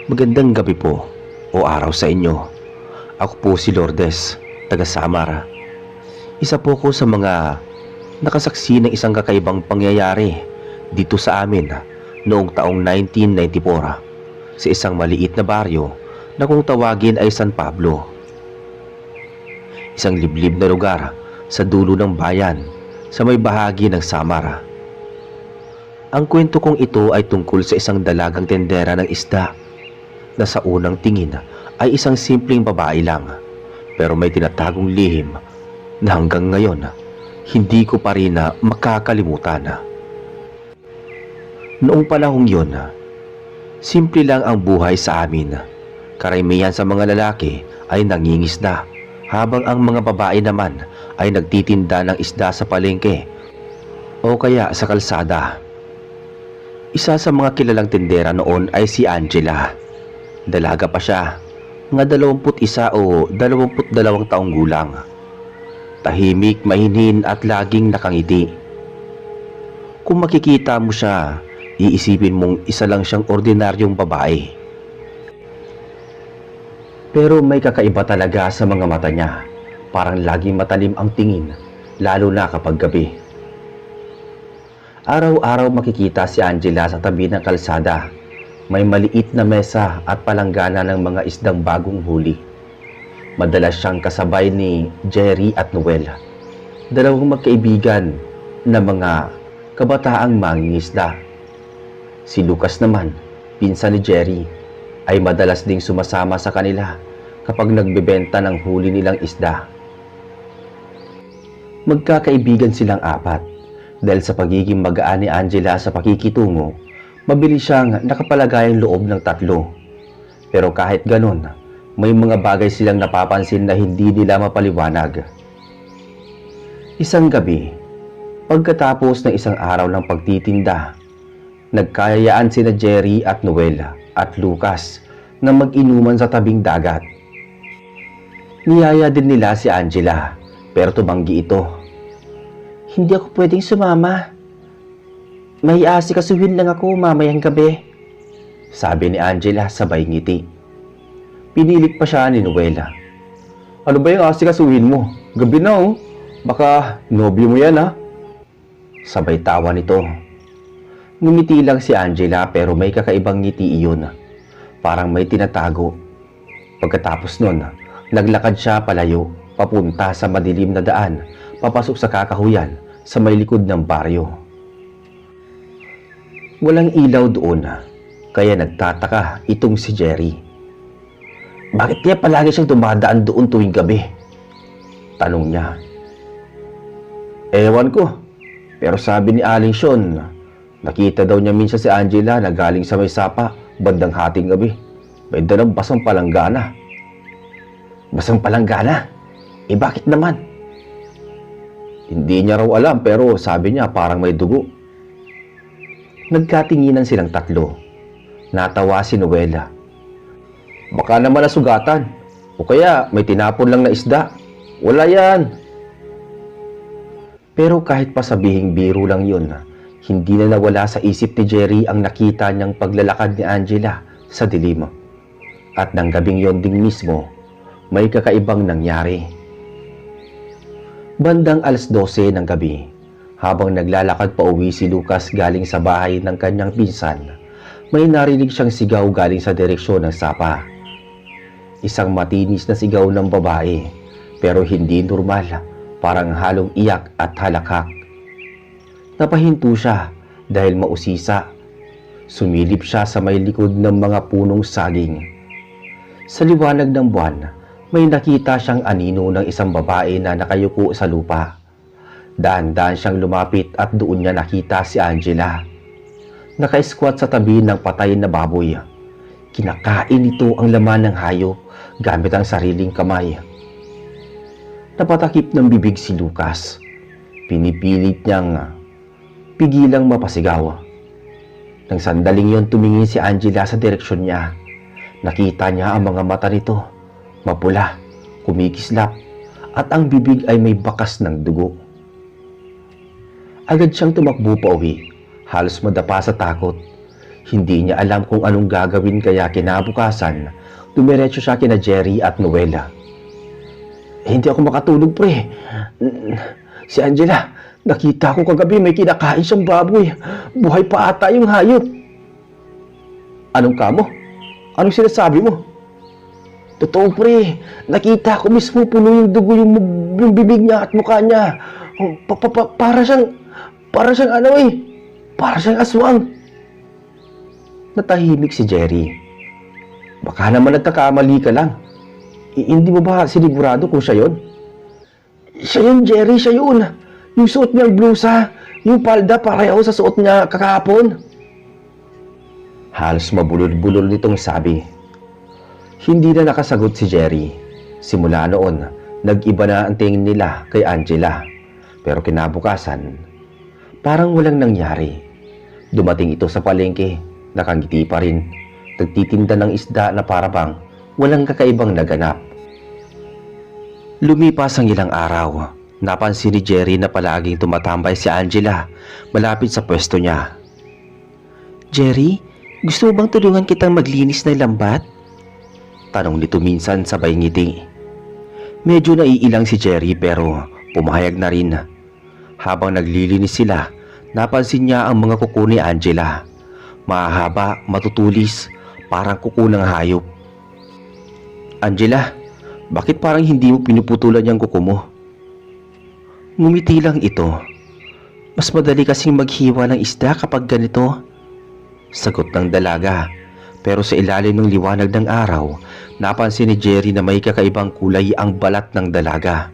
Magandang gabi po o araw sa inyo. Ako po si Lourdes, taga Samar. Isa po ko sa mga nakasaksi ng isang kakaibang pangyayari dito sa amin noong taong 1994 sa isang maliit na baryo na kung tawagin ay San Pablo. Isang liblib na lugar sa dulo ng bayan sa may bahagi ng Samar. Ang kwento kong ito ay tungkol sa isang dalagang tendera ng isda na sa unang tingin ay isang simpleng babae lang, pero may tinatagong lihim na hanggang ngayon hindi ko pa rin makakalimutan. Noong panahong yon, simple lang ang buhay sa amin. Karamihan sa mga lalaki ay nangingisda, habang ang mga babae naman ay nagtitinda ng isda sa palengke o kaya sa kalsada. Isa sa mga kilalang tindera noon ay si Angela. Dalaga pa siya, mga 21 o 22 taong gulang. Tahimik, mahinhin at laging nakangiti. Kung makikita mo siya, iisipin mong isa lang siyang ordinaryong babae. Pero may kakaiba talaga sa mga mata niya. Parang laging matalim ang tingin, lalo na kapag gabi. Araw-araw makikita si Angela sa tabi ng kalsada. May maliit na mesa at palanggana ng mga isdang bagong huli. Madalas siyang kasabay ni Jerry at Noel, dalawang magkaibigan na mga kabataang mangingisda. Si Lucas naman, pinsan ni Jerry, ay madalas ding sumasama sa kanila kapag nagbebenta ng huli nilang isda. Magkakaibigan silang apat dahil sa pagiging magaan ni Angela sa pakikitungo. Mabilis siyang nakapalagayang loob ng tatlo. Pero kahit ganon, may mga bagay silang napapansin na hindi nila mapaliwanag. Isang gabi, pagkatapos ng isang araw ng pagtitinda, nagkayayaan sina Jerry at Noel at Lucas na mag-inuman sa tabing dagat. Niyaya din nila si Angela, pero tumanggi ito. "Hindi ako pwedeng sumama. May asikasuhin lang ako mamayang gabi," sabi ni Angela sabay ngiti. Pinilit pa siya ni Noel. "Ano ba yung asikasuhin mo? Gabi na oh. Baka nobyo mo yan ha?" Sabay tawa nito. Ngumiti lang si Angela pero may kakaibang ngiti iyon. Parang may tinatago. Pagkatapos nun, naglakad siya palayo, papunta sa madilim na daan, papasok sa kakahuyan sa may likod ng baryo. Walang ilaw doon, kaya nagtataka itong si Jerry. Bakit kaya palagi siyang dumadaan doon tuwing gabi? Tanong niya. Ewan ko, pero sabi ni Aling Sean, nakita daw niya minsan si Angela na galing sa may sapa, bandang hating gabi. May dalang basang palanggana. Basang palanggana? Bakit naman? Hindi niya raw alam pero sabi niya parang may dugo. Nagkatinginan silang tatlo. Natawa si Noela. Baka naman nasugatan. O kaya may tinapon lang na isda. Wala yan. Pero kahit pa sabihing biro lang yun, hindi na nawala sa isip ni Jerry ang nakita niyang paglalakad ni Angela sa dilim. At nang gabing yon ding mismo, may kakaibang nangyari. Bandang 12:00 ng gabi, habang naglalakad pa uwi si Lucas galing sa bahay ng kanyang pinsan, may narinig siyang sigaw galing sa direksyon ng sapa. Isang matinis na sigaw ng babae, pero hindi normal, parang halong iyak at halakhak. Napahinto siya dahil mausisa. Sumilip siya sa may likod ng mga punong saging. Sa liwanag ng buwan, may nakita siyang anino ng isang babae na nakayuko sa lupa. Daan-daan siyang lumapit at doon niya nakita si Angela. Naka-squat sa tabi ng patay na baboy. Kinakain ito ang laman ng hayop gamit ang sariling kamay. Napatakip ng bibig si Lucas. Pinipilit niyang pigilang mapasigaw. Nang sandaling yon tumingin si Angela sa direksyon niya. Nakita niya ang mga mata nito. Mapula, kumikislap, at ang bibig ay may bakas ng dugo. Agad siyang tumakbo pa uwi, halos madapa sa takot. Hindi niya alam kung anong gagawin kaya kinabukasan, dumiretso siya kina Jerry at Noela. Hindi ako makatulog, pre. Si Angela, nakita ko kagabi may kinakain siyang baboy. Buhay pa ata yung hayop. Anong kamo? Anong sinasabi mo? Totoo, pre. Nakita ko mismo puno yung dugo yung bibig niya at mukha niya. Para siyang para siyang aswang. Natahimik si Jerry. Baka naman nagkakamali ka lang. Hindi mo ba sinigurado kung siya yun? Siya yun, Jerry, siya yun. Yung suot niyang blusa, yung palda pareho sa suot niya kakahapon. Halos mabulol-bulol nitong sabi. Hindi na nakasagot si Jerry. Simula noon, nag-iba na ang tingin nila kay Angela. Pero kinabukasan, parang walang nangyari. Dumating ito sa palengke, nakangiti pa rin. Nagtitinda ng isda na parabang walang kakaibang naganap. Lumipas ang ilang araw. Napansin ni Jerry na palaging tumatambay si Angela malapit sa pwesto niya. Jerry, gusto mo bang tulungan kitang maglinis ng lambat? Tanong nito minsan sabay ngiti. Medyo naiilang si Jerry pero pumayag na rin. Habang naglilinis sila, napansin niya ang mga kuko ni Angela. Mahahaba, matutulis, parang kuko ng hayop. Angela, bakit parang hindi mo pinuputulan yung kuko mo? Ngumiti lang ito. Mas madali kasing maghiwa ng isda kapag ganito. Sagot ng dalaga. Pero sa ilalim ng liwanag ng araw, napansin ni Jerry na may kakaibang kulay ang balat ng dalaga.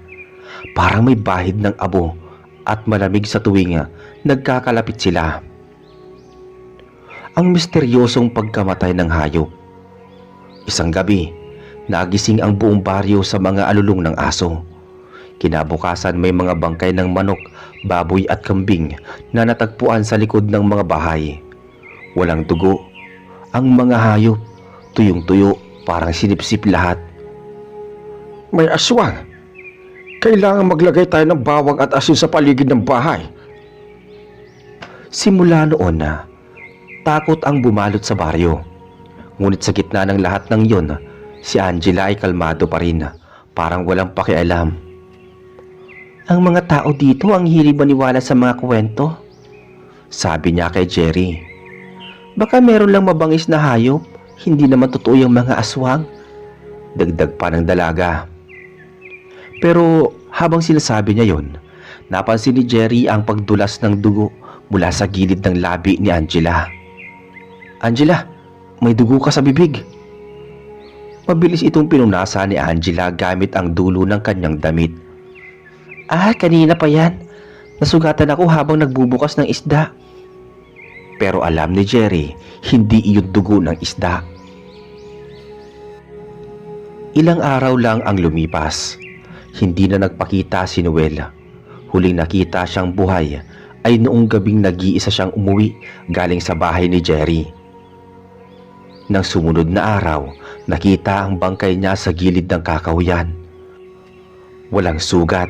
Parang may bahid ng abo at malamig sa tuwing nagkakalapit sila. Ang misteryosong pagkamatay ng hayop. Isang gabi, nagising ang buong baryo sa mga alulong ng aso. Kinabukasan may mga bangkay ng manok, baboy at kambing na natagpuan sa likod ng mga bahay. Walang dugo. Ang mga hayop, tuyong-tuyo, parang sinipsip lahat. May aswang. Kailangan maglagay tayo ng bawang at asin sa paligid ng bahay. Simula noon na, takot ang bumalot sa baryo. Ngunit sa gitna ng lahat ng yon, si Angela ay kalmado pa rin, parang walang pakialam. Ang mga tao dito ang hilig maniwala sa mga kwento, sabi niya kay Jerry. Baka meron lang mabangis na hayop, hindi naman totoo yung mga aswang, dagdag pa ng dalaga. Pero habang sinasabi niya yon, napansin ni Jerry ang pagdulas ng dugo mula sa gilid ng labi ni Angela. Angela, may dugo ka sa bibig. Mabilis itong pinunasan ni Angela gamit ang dulo ng kanyang damit. Kanina pa yan. Nasugatan ako habang nagbubukas ng isda. Pero alam ni Jerry, hindi iyon dugo ng isda. Ilang araw lang ang lumipas. Hindi na nagpakita si Noel. Huling nakita siyang buhay ay noong gabing nag-iisa siyang umuwi galing sa bahay ni Jerry. Nang sumunod na araw, nakita ang bangkay niya sa gilid ng kakahuyan. Walang sugat,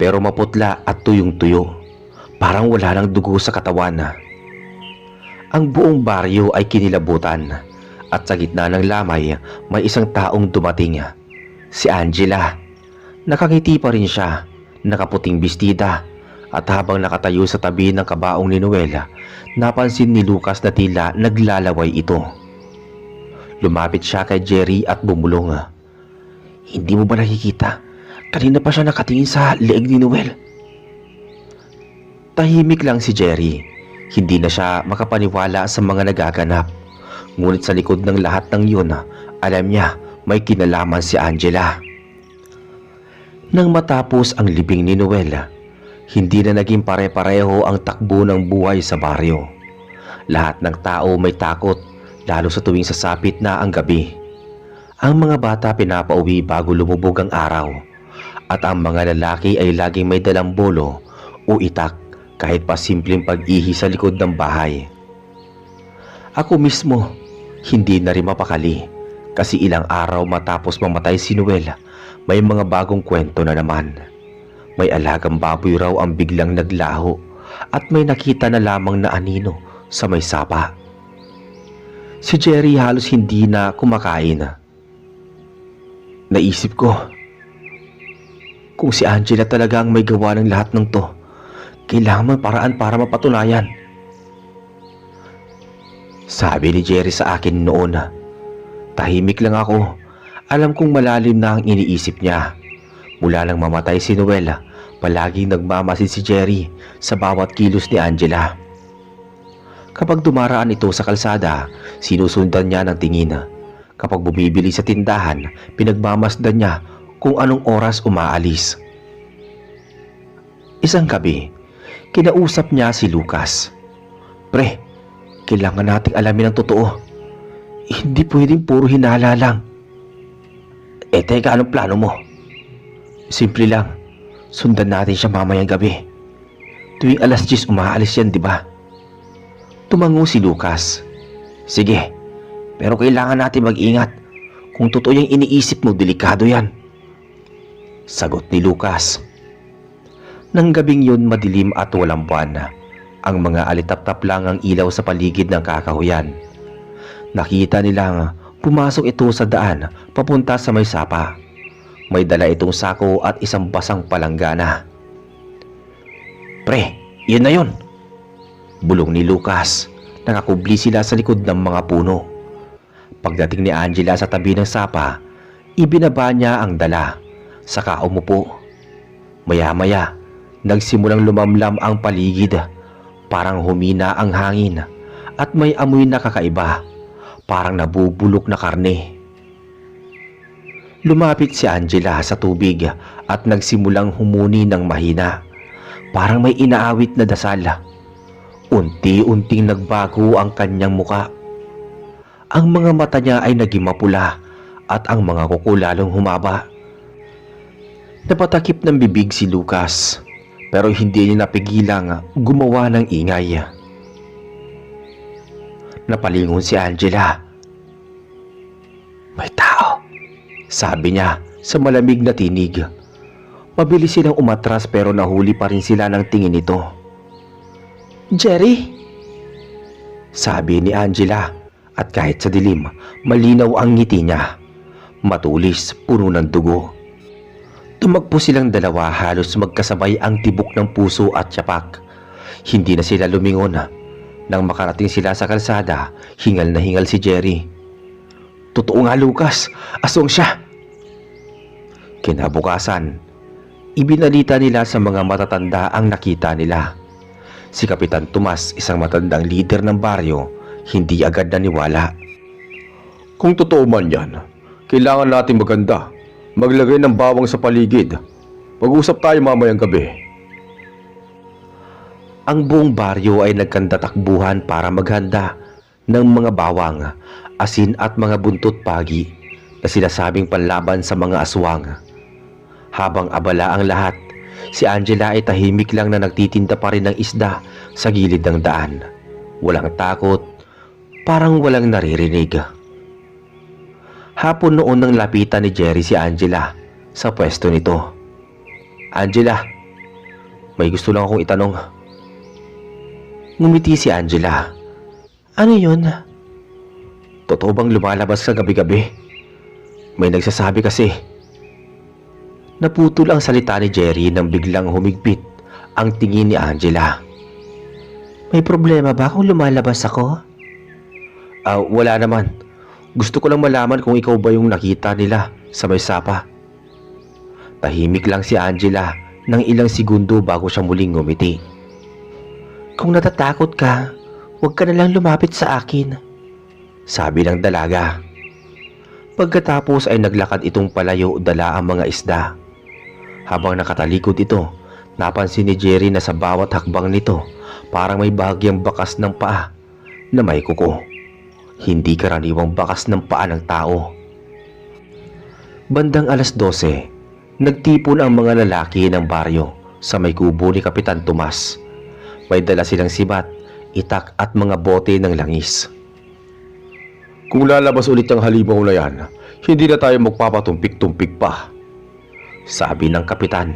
pero maputla at tuyong-tuyo. Parang wala nang dugo sa katawan. Ang buong baryo ay kinilabutan at sa gitna ng lamay may isang taong dumating. Si Angela. Nakangiti pa rin siya, nakaputing bestida at habang nakatayo sa tabi ng kabaong ni Noel, napansin ni Lucas na tila naglalaway ito. Lumapit siya kay Jerry at bumulong. Hindi mo ba nakikita? Kanina pa siya nakatingin sa leeg ni Noel. Tahimik lang si Jerry. Hindi na siya makapaniwala sa mga nagaganap. Ngunit sa likod ng lahat ng yun, alam niya may kinalaman si Angela. Nang matapos ang libing ni Noel, hindi na naging pare-pareho ang takbo ng buhay sa baryo. Lahat ng tao may takot, lalo sa tuwing sasapit na ang gabi. Ang mga bata pinapauwi bago lumubog ang araw, at ang mga lalaki ay laging may dalang bolo o itak kahit pa simpleng pag-ihi sa likod ng bahay. Ako mismo, hindi na rin mapakali kasi ilang araw matapos mamatay si Noel, may mga bagong kwento na naman. May alagang baboy raw ang biglang naglaho at may nakita na lamang na anino sa may sapa. Si Jerry halos hindi na kumakain. Naisip ko, kung si Angela talaga ang may gawa ng lahat ng to, kailangan may paraan para mapatunayan. Sabi ni Jerry sa akin noon. Tahimik lang ako. Alam kong malalim na ang iniisip niya. Mula nang mamatay si Noel, palaging nagmamasid si Jerry sa bawat kilos ni Angela. Kapag dumaraan ito sa kalsada, sinusundan niya ng tingin. Kapag bumibili sa tindahan, pinagmamasdan niya kung anong oras umaalis. Isang gabi, kinausap niya si Lucas. Pre, kailangan nating alamin ang totoo. Hindi pwedeng puro hinala lang. Teka, anong plano mo? Simple lang, sundan natin siya mamayang gabi. Tuwing alas 10 umaalis yan, di ba? Tumango si Lucas. Sige, pero kailangan natin mag-ingat. Kung totoo yung iniisip mo, delikado yan. Sagot ni Lucas. Nang gabing yun, madilim at walang buwan. Ang mga alitap-tap lang ang ilaw sa paligid ng kakahuyan. Nakita nilang pumasok ito sa daan papunta sa may sapa. May dala itong sako at isang basang palanggana. Pre, yun na yun. Bulong ni Lucas. Nakakubli sila sa likod ng mga puno. Pagdating ni Angela sa tabi ng sapa, ibinaba niya ang dala. Saka umupo. Maya-maya, nagsimulang lumamlam ang paligid. Parang humina ang hangin at may amoy na kakaiba. Parang nabubulok na karne. Lumapit si Angela sa tubig at nagsimulang humuni ng mahina. Parang may inaawit na dasal. Unti-unting nagbago ang kanyang muka. Ang mga mata niya ay naging mapula at ang mga kuko lalong humaba. Napatakip ng bibig si Lucas pero hindi niya napigilang gumawa ng ingay. Napalingon si Angela. May tao, sabi niya sa malamig na tinig. Mabilis silang umatras pero nahuli pa rin sila ng tingin nito. Jerry? Sabi ni Angela at kahit sa dilim, malinaw ang ngiti niya. Matulis, puno ng dugo. Tumakbo silang dalawa, halos magkasabay ang tibok ng puso at tiyapak. Hindi na sila lumingon. Nang makarating sila sa kalsada, hingal na hingal si Jerry. Totoo nga, Lucas, aswang siya. Kinabukasan, ibinalita nila sa mga matatanda ang nakita nila. Si Kapitan Tomas, isang matandang lider ng baryo, hindi agad naniwala. Kung totoo man yan, kailangan natin maganda. Maglagay ng bawang sa paligid. Pag-usap tayo mamayang gabi. Ang buong baryo ay nagkandatakbuhan para maghanda ng mga bawang, asin at mga buntot pagi na sinasabing panlaban sa mga aswang. Habang abala ang lahat, si Angela ay tahimik lang na nagtitinda pa rin ng isda sa gilid ng daan. Walang takot, parang walang naririnig. Hapon noon nang lapitan ni Jerry si Angela sa pwesto nito. Angela, may gusto lang akong itanong. Ngumiti si Angela. Ano yun? Totoo bang lumalabas ka gabi-gabi? May nagsasabi kasi. Naputol ang salita ni Jerry nang biglang humigpit ang tingin ni Angela. May problema ba kung lumalabas ako? Wala naman. Gusto ko lang malaman kung ikaw ba yung nakita nila sa may sapa. Tahimik lang si Angela ng ilang segundo bago siya muling ngumiti. Kung natatakot ka, huwag ka na lang lumapit sa akin, sabi ng dalaga. Pagkatapos ay naglakad itong palayo dala ang mga isda. Habang nakatalikod ito, napansin ni Jerry na sa bawat hakbang nito parang may bahagyang bakas ng paa na may kuko. Hindi karaniwang bakas ng paa ng tao. Bandang alas 12, nagtipon ang mga lalaki ng baryo sa may kubo ni Kapitan Tomas. May dala silang sibat, itak at mga bote ng langis. Kung lalabas ulit ang halimaw na yan, hindi na tayo magpapatumpik-tumpik pa, sabi ng kapitan.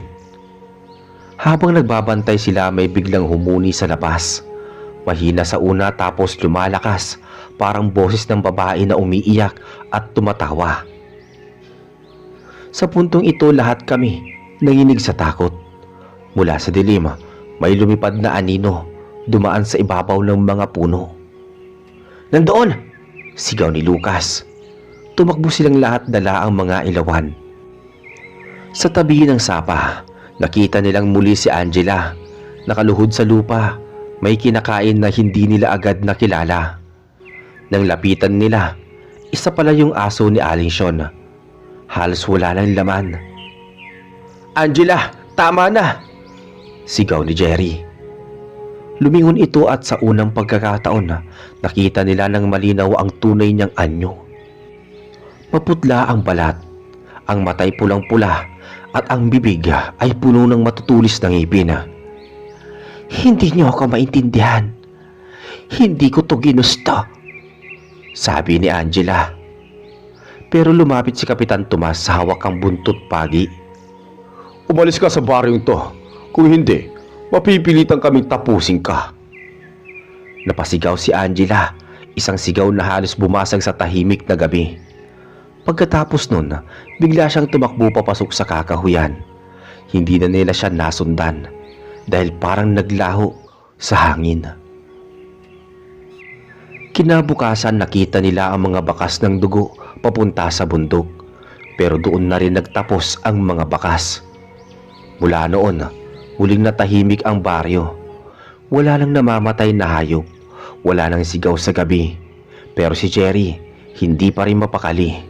Habang nagbabantay sila, may biglang humuni sa labas. Mahina sa una tapos lumalakas, parang boses ng babae na umiiyak at tumatawa. Sa puntong ito lahat kami nanginig sa takot. Mula sa dilim, may lumipad na anino dumaan sa ibabaw ng mga puno. "Nandoon!" sigaw ni Lucas. Tumakbo silang lahat dala ang mga ilawan. Sa tabi ng sapa, nakita nilang muli si Angela. Nakaluhod sa lupa, may kinakain na hindi nila agad nakilala. Nang lapitan nila, isa pala yung aso ni Aling Sean. Halos wala ng laman. "Angela, tama na!" sigaw ni Jerry. Lumingon ito at sa unang pagkakataon nakita nila ng malinaw ang tunay niyang anyo. Maputla ang balat, ang matay pulang-pula at ang bibig ay puno ng matutulis na ngipin. "Hindi niyo ako maintindihan. Hindi ko to ginusto," sabi ni Angela. Pero lumapit si Kapitan Tomas sa hawak ang buntot pagi. "Umalis ka sa baryong to. Kung hindi, mapipilitan kaming tapusin ka." Napasigaw si Angela, isang sigaw na halos bumasag sa tahimik na gabi. Pagkatapos nun, bigla siyang tumakbo papasok sa kakahuyan. Hindi na nila siya nasundan dahil parang naglaho sa hangin. Kinabukasan nakita nila ang mga bakas ng dugo papunta sa bundok, pero doon na rin nagtapos ang mga bakas. Mula noon, huling natahimik ang baryo. Wala nang namamatay na hayop, wala nang sigaw sa gabi, pero si Jerry hindi pa rin mapakali.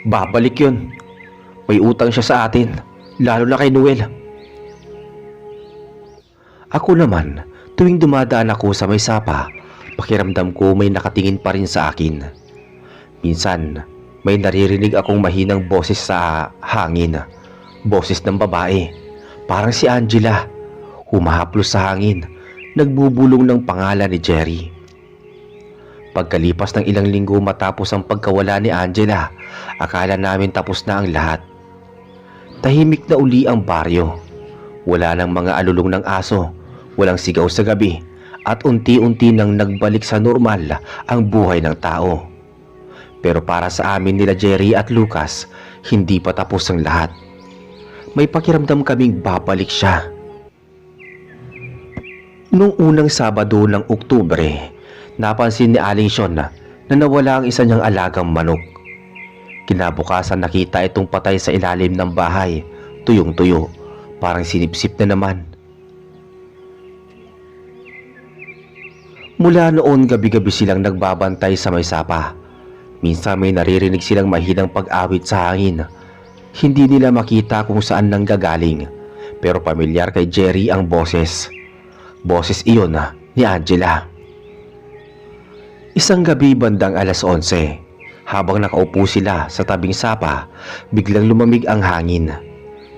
"Babalik yun. May utang siya sa atin, lalo na kay Noel." Ako naman, tuwing dumadaan ako sa may sapa, pakiramdam ko may nakatingin pa rin sa akin. Minsan, may naririnig akong mahinang boses sa hangin. Boses ng babae, parang si Angela, humahaplos sa hangin, nagbubulong ng pangalan ni Jerry. Pagkalipas ng ilang linggo matapos ang pagkawala ni Angela, akala namin tapos na ang lahat. Tahimik na uli ang baryo. Wala nang mga alulong ng aso, walang sigaw sa gabi, at unti-unti nang nagbalik sa normal ang buhay ng tao. Pero para sa amin nila Jerry at Lucas, hindi pa tapos ang lahat. May pakiramdam kaming babalik siya. Noong unang Sabado ng Oktubre, napansin ni Aling Sean na nawala ang isa niyang alagang manok. Kinabukasan nakita itong patay sa ilalim ng bahay, tuyong-tuyo, parang sinipsip na naman. Mula noon gabi-gabi silang nagbabantay sa may sapa. Minsan may naririnig silang mahinang pag-awit sa hangin. Hindi nila makita kung saan nanggagaling, pero pamilyar kay Jerry ang boses. Boses iyon ni Angela. Isang gabi bandang 11:00, habang nakaupo sila sa tabing sapa, biglang lumamig ang hangin.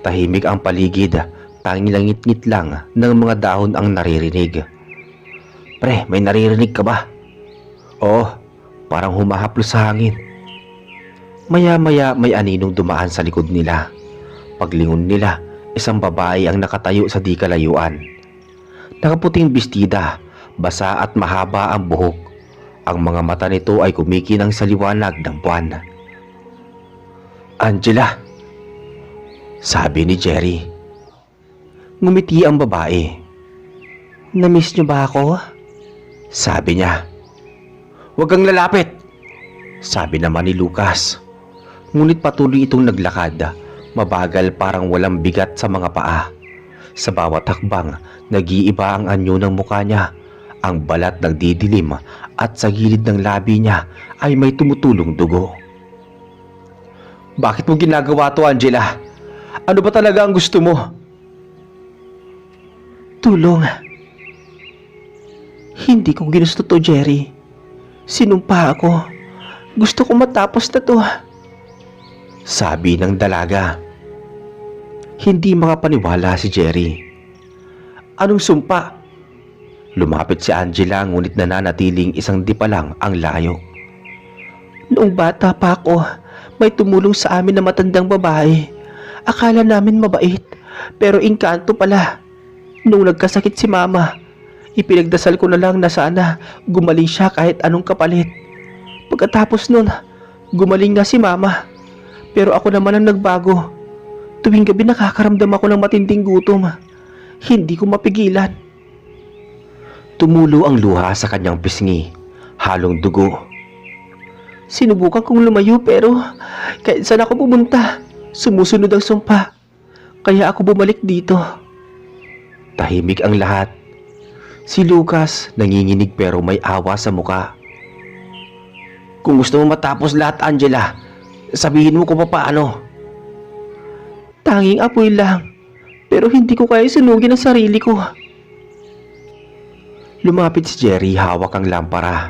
Tahimik ang paligid, tanging langit-ngit lang ng mga dahon ang naririnig. "Pre, may naririnig ka ba?" "Oo, parang humahaplos sa hangin." Maya-maya may aninong dumaan sa likod nila. Paglingon nila, isang babae ang nakatayo sa di kalayuan. Nakaputing bestida, basa at mahaba ang buhok. Ang mga mata nito ay kumikinang sa liwanag ng buwan. "Angela," sabi ni Jerry. Ngumiti ang babae. "Namiss niyo ba ako?" sabi niya. "Huwag kang lalapit," sabi naman ni Lucas. Ngunit patuloy itong naglakad, mabagal parang walang bigat sa mga paa. Sa bawat hakbang, nag-iiba ang anyo ng mukha niya. Ang balat nagdidilim at sa gilid ng labi niya ay may tumutulong dugo. "Bakit mo ginagawa to, Angela? Ano ba talaga ang gusto mo?" "Tulong. Hindi ko ginusto to, Jerry. Sinumpa ako. Gusto ko matapos na to," sabi ng dalaga. Hindi makapaniwala si Jerry. "Anong sumpa?" Lumapit si Angela ngunit nananatiling isang di pa lang ang layo. "Noong bata pa ako, may tumulong sa amin na matandang babae. Akala namin mabait, pero engkanto pala. Noong nagkasakit si mama, Ipinagdasal ko na lang na sana gumaling siya kahit anong kapalit. Pagkatapos nun, gumaling nga si Mama. Pero ako naman ang nagbago. Tuwing gabi nakakaramdam ako ng matinding gutom. Hindi ko mapigilan. Tumulo ang luha sa kanyang pisngi, halong dugo. Sinubukan kong lumayo pero kahit saan ako pumunta, sumusunod ang sumpa. Kaya ako bumalik dito. Tahimik ang lahat. Si Lucas nanginginig pero may awa sa muka. Kung gusto mo matapos lahat, Angela, sabihin mo kung paano. Tanging apoy lang, pero hindi ko kaya sunugin ang sarili ko. Lumapit si Jerry, hawak ang lampara.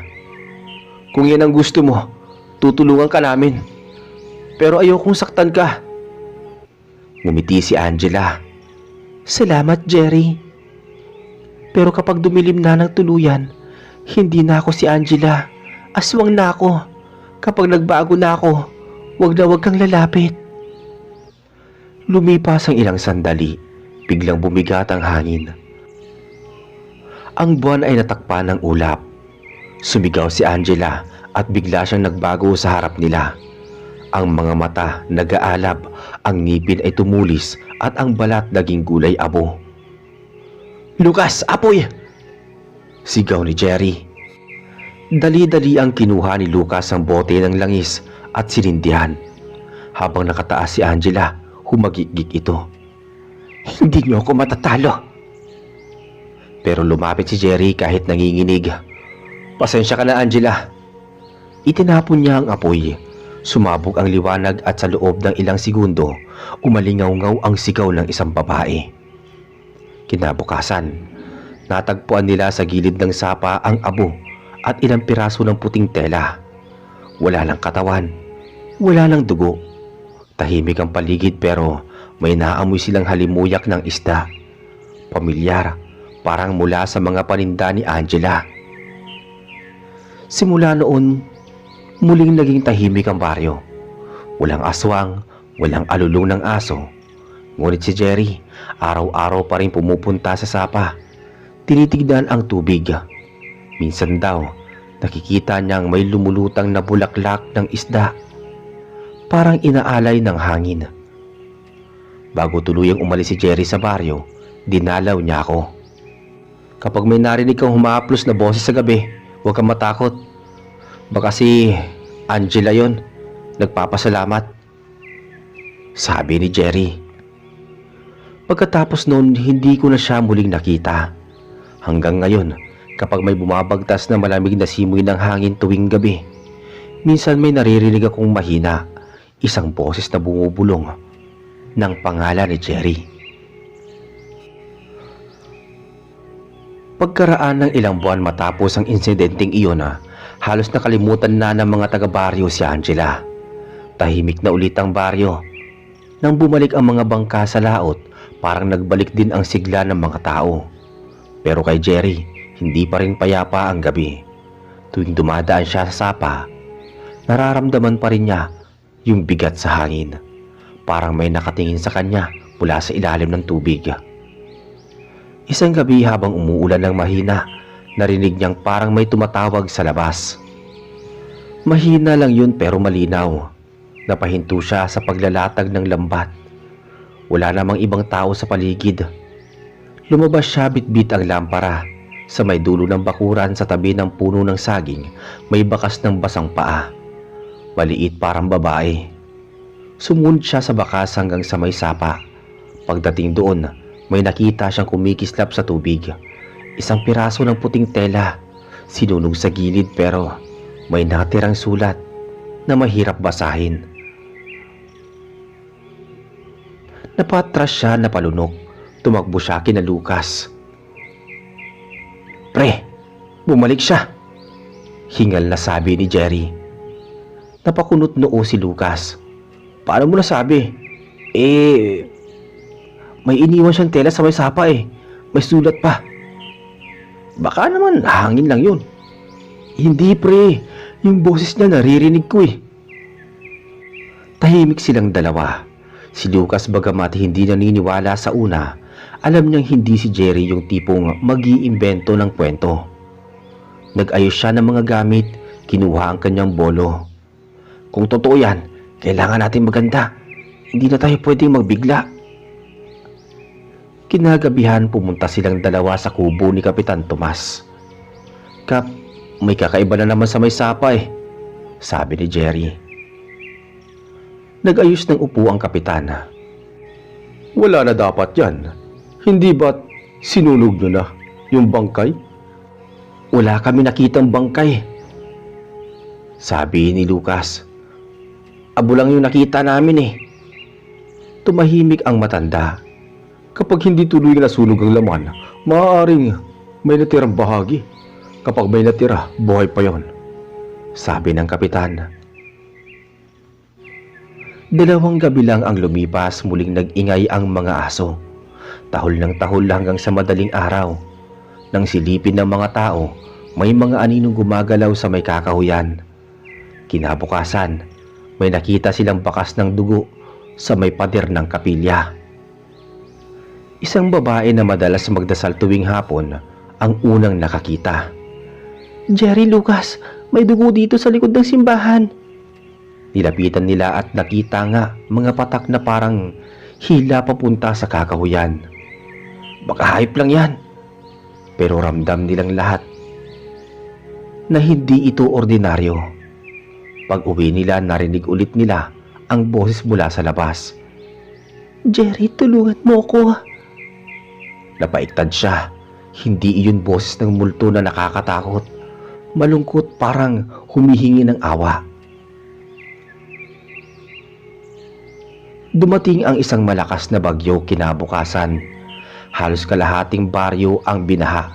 Kung yan ang gusto mo, tutulungan ka namin. Pero ayokong saktan ka. Ngumiti si Angela. Salamat, Jerry. Pero kapag dumilim na ng tuluyan, hindi na ako si Angela. Aswang na ako. Kapag nagbago na ako, wag na wag kang lalapit. Lumipas ang ilang sandali, biglang bumigat ang hangin. Ang buwan ay natakpan ng ulap. Sumigaw si Angela at bigla siyang nagbago sa harap nila. Ang mga mata nag-aalab, ang ngipin ay tumulis at ang balat naging gulay abo. Lucas, apoy! Sigaw ni Jerry. Dali-dali ang kinuha ni Lucas ang bote ng langis at sinindihan. Habang nakataas si Angela, humagigik ito. Hindi niyo ako matatalo. Pero lumapit si Jerry kahit nanginginig. Pasensya ka na, Angela. Itinapon niya ang apoy. Sumabog ang liwanag at sa loob ng ilang segundo, umalingaw-ngaw ang sigaw ng isang babae. Kinabukasan, natagpuan nila sa gilid ng sapa ang abo at ilang piraso ng puting tela. Wala lang katawan, wala lang dugo. Tahimik ang paligid pero may naamoy silang halimuyak ng isda. Pamilyar, parang mula sa mga paninda ni Angela. Simula noon, muling naging tahimik ang baryo. Walang aswang, walang alulong ng aso. Ngunit si Jerry, araw-araw pa rin pumupunta sa sapa. Tinitignan ang tubig. Minsan daw, nakikita niyang may lumulutang na bulaklak ng isda. Parang inaalay ng hangin. Bago tuluyang umalis si Jerry sa baryo, dinalaw niya ako. Kapag may narinig kang humahaplos na boses sa gabi, huwag kang matakot. Baka si Angela yon, nagpapasalamat. Sabi ni Jerry. Pagkatapos noon, hindi ko na siya muling nakita. Hanggang ngayon, kapag may bumabagtas na malamig na simoy ng hangin tuwing gabi, minsan may naririnig akong mahina, isang boses na bumubulong ng pangalan ni Jerry. Pagkaraan ng ilang buwan matapos ang insidenteng iyon, halos nakalimutan na ng mga taga-baryo si Angela. Tahimik na ulit ang baryo. Nang bumalik ang mga bangka sa laot, parang nagbalik din ang sigla ng mga tao. Pero kay Jerry, hindi pa rin payapa ang gabi. Tuwing dumadaan siya sa sapa, nararamdaman pa rin niya yung bigat sa hangin. Parang may nakatingin sa kanya mula sa ilalim ng tubig. Isang gabi habang umuulan ng mahina, narinig niyang parang may tumatawag sa labas. Mahina lang yun pero malinaw. Napahinto siya sa paglalatag ng lambat. Wala namang ibang tao sa paligid. Lumabas siya, bitbit ang lampara. Sa may dulo ng bakuran sa tabi ng puno ng saging, may bakas ng basang paa. Maliit parang babae. Sumunod siya sa bakas hanggang sa may sapa. Pagdating doon, may nakita siyang kumikislap sa tubig. Isang piraso ng puting tela, sinunog sa gilid pero may natirang sulat na mahirap basahin. Napatras siya na palunok. Tumakbo siya kina Lucas. Pre, bumalik siya, hingal na sabi ni Jerry. Napakunot noo si Lucas. Paano mo nasabi? May iniwan siyang tela sa may sapa eh. May sulat pa. Baka naman hangin lang yun. Hindi pre, yung boses niya naririnig ko eh. Tahimik silang dalawa. Si Lucas bagamat hindi naniniwala sa una, Alam niyang hindi si Jerry yung tipong mag-iimbento ng kwento. Nag-ayos siya ng mga gamit, kinuha ang kanyang bolo. Kung totoo yan, kailangan natin maganda. Hindi na tayo pwedeng magbigla. Kinagabihan pumunta silang dalawa sa kubo ni Kapitan Tomas. Kap, may kakaiba na naman sa may sapa eh, sabi ni Jerry. Nag-ayos ng upo ang kapitan. Wala na dapat yan. Hindi ba't sinunog nyo na yung bangkay? Wala kami nakitang bangkay, sabi ni Lucas. Abo lang yung nakita namin eh. Tumahimik ang matanda. Kapag hindi tuloy na nasunog ang laman, maaaring may natirang bahagi. Kapag may natira, buhay pa yon, sabi ng kapitan. Dalawang gabi lang ang lumipas, muling nag-ingay ang mga aso. Tahol ng tahol hanggang sa madaling araw. Nang silipin ng mga tao, may mga aninong gumagalaw sa may kakahuyan. Kinabukasan, may nakita silang bakas ng dugo sa may pader ng kapilya. Isang babae na madalas magdasal tuwing hapon ang unang nakakita. Jerry, Lucas, may dugo dito sa likod ng simbahan. Nilapitan nila at nakita nga mga patak na parang hila papunta sa kakahuyan. Baka hype lang yan. Pero ramdam nilang lahat na hindi ito ordinaryo. Pag uwi nila, narinig ulit nila ang boses mula sa labas. Jerry, tulungan mo ko. Napaiktad siya. Hindi iyon boses ng multo na nakakatakot. Malungkot, parang humihingi ng awa. Dumating ang isang malakas na bagyo kinabukasan. Halos kalahating baryo ang binaha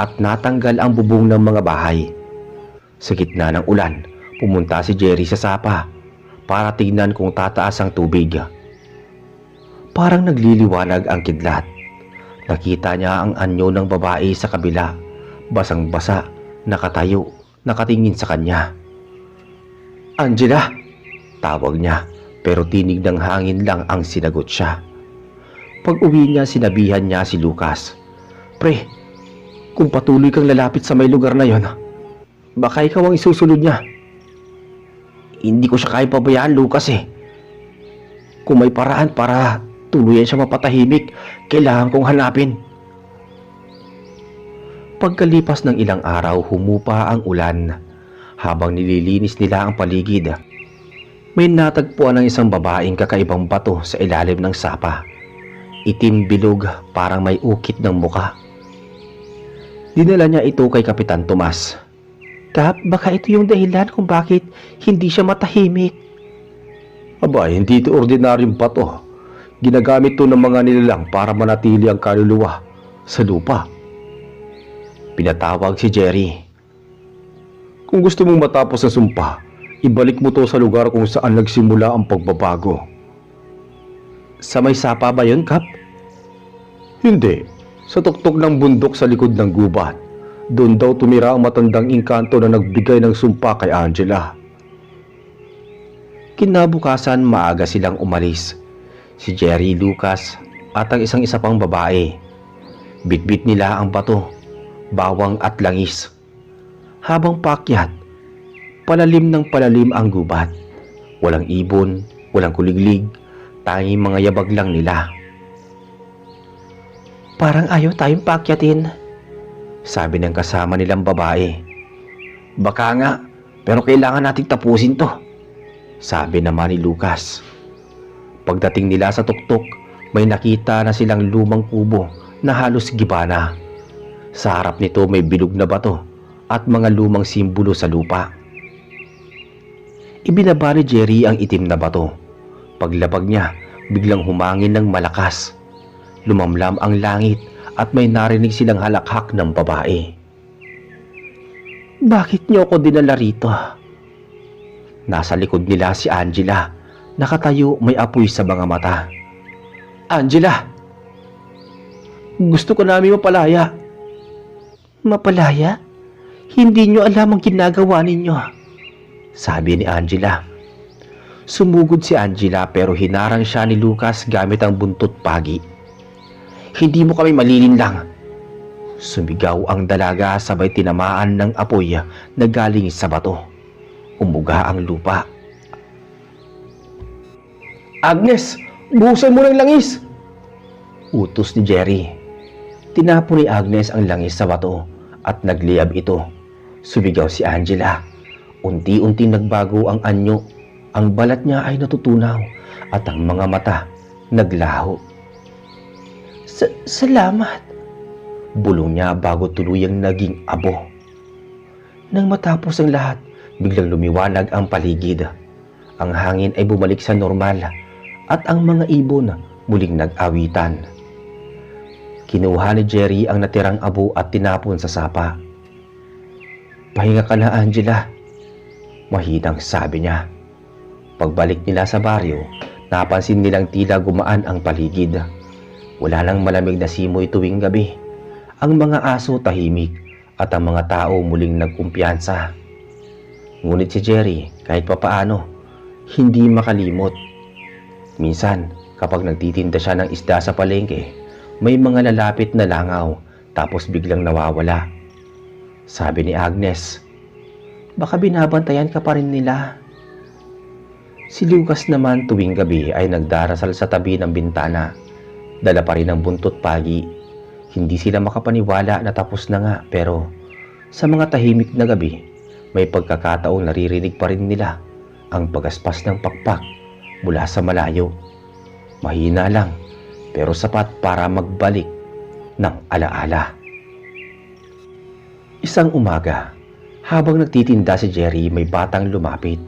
at natanggal ang bubong ng mga bahay. Sa gitna ng ulan, pumunta si Jerry sa sapa para tignan kung tataas ang tubig. Parang nagliliwanag ang kidlat. Nakita niya ang anyo ng babae sa kabila, basang-basa, nakatayo, nakatingin sa kanya. Angela! Tawag niya, pero tinig ng hangin lang ang sinagot siya. Pag uwi niya, sinabihan niya si Lucas. Pre, kung patuloy kang lalapit sa may lugar na yon, baka ikaw ang isusunod niya. Hindi ko siya kaya pabayaan, Lucas eh. Kung may paraan para tuluyan siya mapatahimik, kailangan kong hanapin. Pagkalipas ng ilang araw, humupa ang ulan. Habang nililinis nila ang paligid, may natagpuan ng isang babaeng kakaibang bato sa ilalim ng sapa. Itim bilog, parang may ukit ng muka. Dinala niya ito kay Kapitan Tomas. Kap, baka ito yung dahilan kung bakit hindi siya matahimik. Aba, hindi ito ordinaryong bato. Ginagamit ito ng mga nilalang para manatili ang kaluluwa sa lupa. Pinatawag si Jerry. Kung gusto mong matapos ang sumpa, ibalik mo to sa lugar kung saan nagsimula ang pagbabago. Sa may sapa ba yun, Kap? Hindi. Sa tuktok ng bundok sa likod ng gubat. Doon daw tumira ang matandang engkanto na nagbigay ng sumpa kay Angela. Kinabukasan, maaga silang umalis. Si Jerry, Lucas at ang isa pang babae. Bitbit nila ang bato, bawang at langis. Habang paakyat, palalim ng palalim ang gubat. Walang ibon, walang kuliglig, tanging mga yabag lang nila. Parang ayaw tayong paakyatin, sabi ng kasama nilang babae. Baka nga, pero kailangan nating tapusin to, sabi naman ni Lucas. Pagdating nila sa tuktok, may nakita na silang lumang kubo na halos gibana. Sa harap nito may bilog na bato at mga lumang simbolo sa lupa. Ibinaba ni Jerry ang itim na bato. Paglabag niya, biglang humangin ng malakas. Lumamlam ang langit at may narinig silang halakhak ng babae. Bakit niyo ako dinala rito? Nasa likod nila si Angela. Nakatayo, may apoy sa mga mata. Angela! Gusto ko namin mapalaya. Mapalaya? Hindi niyo alam ang ginagawa ninyo, sabi ni Angela. Sumugod si Angela pero hinarang siya ni Lucas gamit ang buntot pagi. Hindi mo kami malilinlang. Sumigaw ang dalaga sabay tinamaan ng apoy na galing sa bato. Umuga ang lupa. Agnes, buhusan mo ng langis! Utos ni Jerry. Tinapon ni Agnes ang langis sa bato at nagliyab ito. Sumigaw si Angela. Unti-unting nagbago ang anyo. Ang balat niya ay natutunaw at ang mga mata naglaho. Salamat, bulong niya bago tuluyang naging abo. Nang matapos ang lahat, biglang lumiwanag ang paligid. Ang hangin ay bumalik sa normal at ang mga ibon muling nag-awitan. Kinuha ni Jerry ang natirang abo at tinapon sa sapa. Pahinga ka na, Angela, mahinang sabi niya. Pagbalik nila sa baryo, napansin nilang tila gumaan ang paligid. Wala nang malamig na simoy tuwing gabi. Ang mga aso tahimik at ang mga tao muling nagkumpiyansa. Ngunit si Jerry, kahit papaano, hindi makalimot. Minsan, kapag nagtitinda siya ng isda sa palengke, may mga lalapit na langaw tapos biglang nawawala. Sabi ni Agnes, baka binabantayan ka pa rin nila. Si Lucas naman tuwing gabi ay nagdarasal sa tabi ng bintana. Dala pa rin ang buntot pagi. Hindi sila makapaniwala na tapos na nga, pero sa mga tahimik na gabi, may pagkakataong naririnig pa rin nila ang pagaspas ng pakpak mula sa malayo. Mahina lang, pero sapat para magbalik ng alaala. Isang umaga, habang nagtitinda si Jerry, may batang lumapit.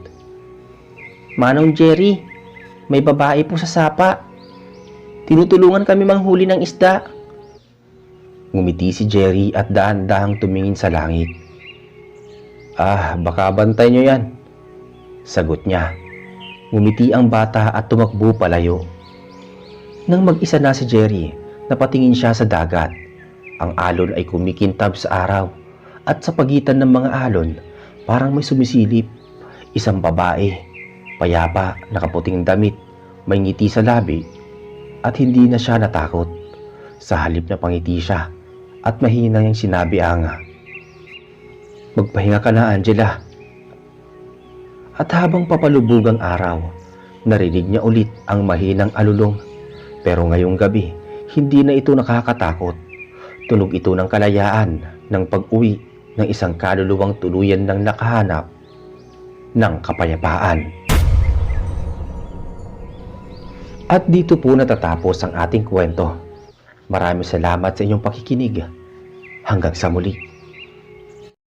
Manong Jerry, may babae po sa sapa. Tinutulungan kami manghuli ng isda. Ngumiti si Jerry at daan-dahang tumingin sa langit. Baka bantay nyo yan, sagot niya. Ngumiti ang bata at tumakbo palayo. Nang mag-isa na si Jerry, napatingin siya sa dagat. Ang alon ay kumikintab sa araw at sa pagitan ng mga alon, parang may sumisilip. Isang babae, payapa, nakaputing damit, may ngiti sa labi at hindi na siya natakot. Sa halip na pangiti siya at mahina niyang sinabi ang, magpahinga ka na, Angela. At habang papalubog ang araw, narinig niya ulit ang mahinang alulong. Pero ngayong gabi, hindi na ito nakakatakot. Tunog ito ng kalayaan ng pag-uwi ng isang kaluluwang tuluyan ng nakahanap ng kapayapaan. At dito po natatapos ang ating kwento. Maraming salamat sa inyong pakikinig. Hanggang sa muli.